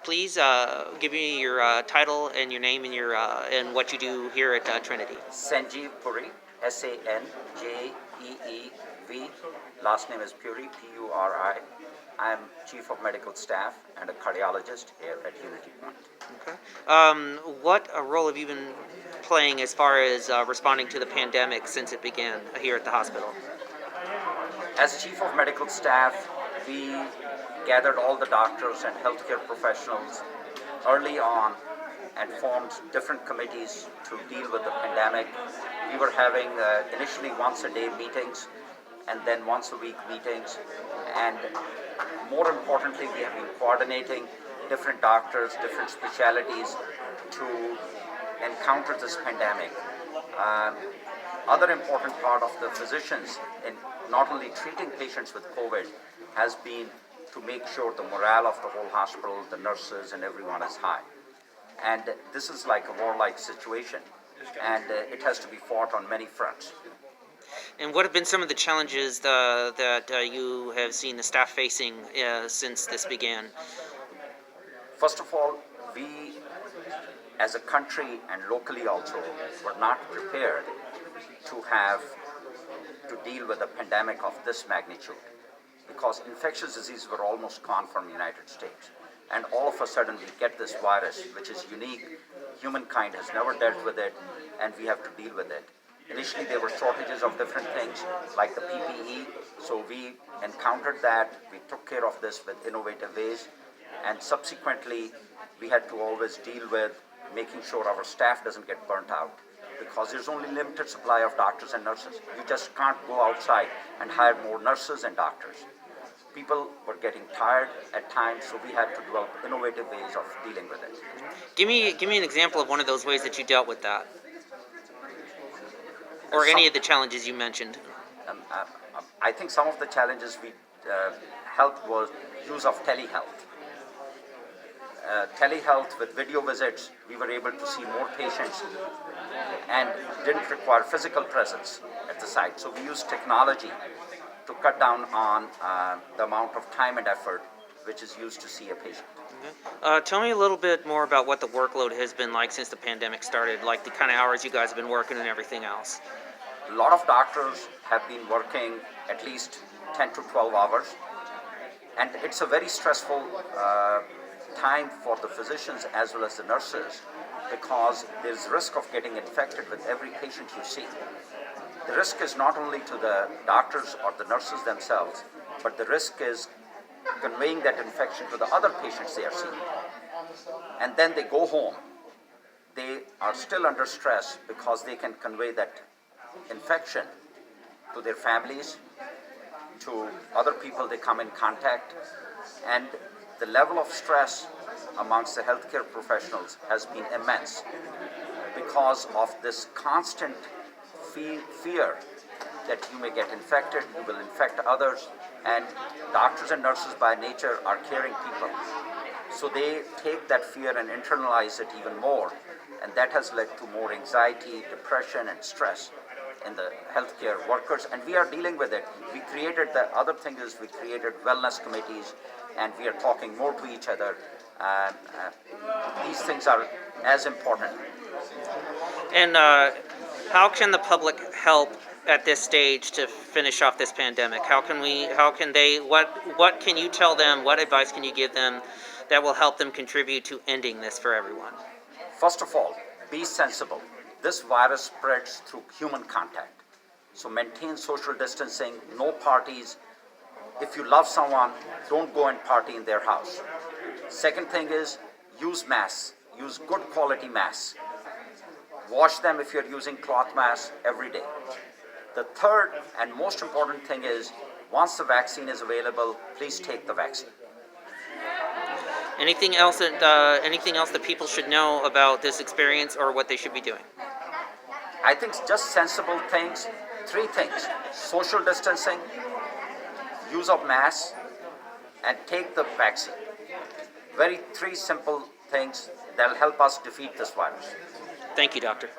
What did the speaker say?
please give me your title and your name and your and what you do here at Trinity. Sanjeev Puri, Sanjeev. Last name is Puri, Puri. I am Chief of Medical Staff and a cardiologist here at UnityPoint. Okay. What role have you been playing as far as responding to the pandemic since it began here at the hospital? As Chief of Medical Staff, we gathered all the doctors and healthcare professionals early on and formed different committees to deal with the pandemic. We were having initially once a day meetings and then once a week meetings, and more importantly, we have been coordinating different doctors, different specialties to encounter this pandemic. Other important part of the physicians in not only treating patients with COVID has been to make sure the morale of the whole hospital, the nurses and everyone is high. And this is like a warlike situation, and it has to be fought on many fronts. And what have been some of the challenges that you have seen the staff facing since this began? First of all, we as a country and locally also were not prepared to deal with a pandemic of this magnitude, because infectious diseases were almost gone from the United States. And all of a sudden we get this virus, which is unique. Humankind has never dealt with it, and we have to deal with it. Initially there were shortages of different things like the PPE, so we encountered that. We took care of this with innovative ways, and subsequently we had to always deal with making sure our staff doesn't get burnt out, because there's only limited supply of doctors and nurses. You just can't go outside and hire more nurses and doctors. People were getting tired at times, so we had to develop innovative ways of dealing with it. Give me an example of one of those ways that you dealt with that, or any of the challenges you mentioned. I think some of the challenges we helped was use of telehealth. Telehealth with video visits, we were able to see more patients and didn't require physical presence at the site. So we used technology to cut down on the amount of time and effort which is used to see a patient. Okay. Tell me a little bit more about what the workload has been like since the pandemic started, like the kind of hours you guys have been working and everything else. A lot of doctors have been working at least 10 to 12 hours, and it's a very stressful time for the physicians as well as the nurses, because there's risk of getting infected with every patient you see. The risk is not only to the doctors or the nurses themselves, but the risk is conveying that infection to the other patients they are seeing. And then they go home. They are still under stress because they can convey that infection to their families, to other people they come in contact, and the level of stress amongst the healthcare professionals has been immense because of this constant fear that you may get infected, you will infect others, and doctors and nurses by nature are caring people. So they take that fear and internalize it even more, and that has led to more anxiety, depression, and stress in the healthcare workers, and we are dealing with it. We created, the other thing is we created wellness committees, and we are talking more to each other. These things are as important. And how can the public help at this stage to finish off this pandemic? What can you tell them, what advice can you give them that will help them contribute to ending this for everyone? First of all, be sensible. This virus spreads through human contact. So maintain social distancing, no parties. If you love someone, don't go and party in their house. Second thing is, use masks. Use good quality masks. Wash them if you're using cloth masks every day. The third and most important thing is, once the vaccine is available, please take the vaccine. Anything else that people should know about this experience or what they should be doing? I think just sensible things. 3 things: social distancing, use of masks, and take the vaccine. 3 simple things that will help us defeat this virus. Thank you, Doctor.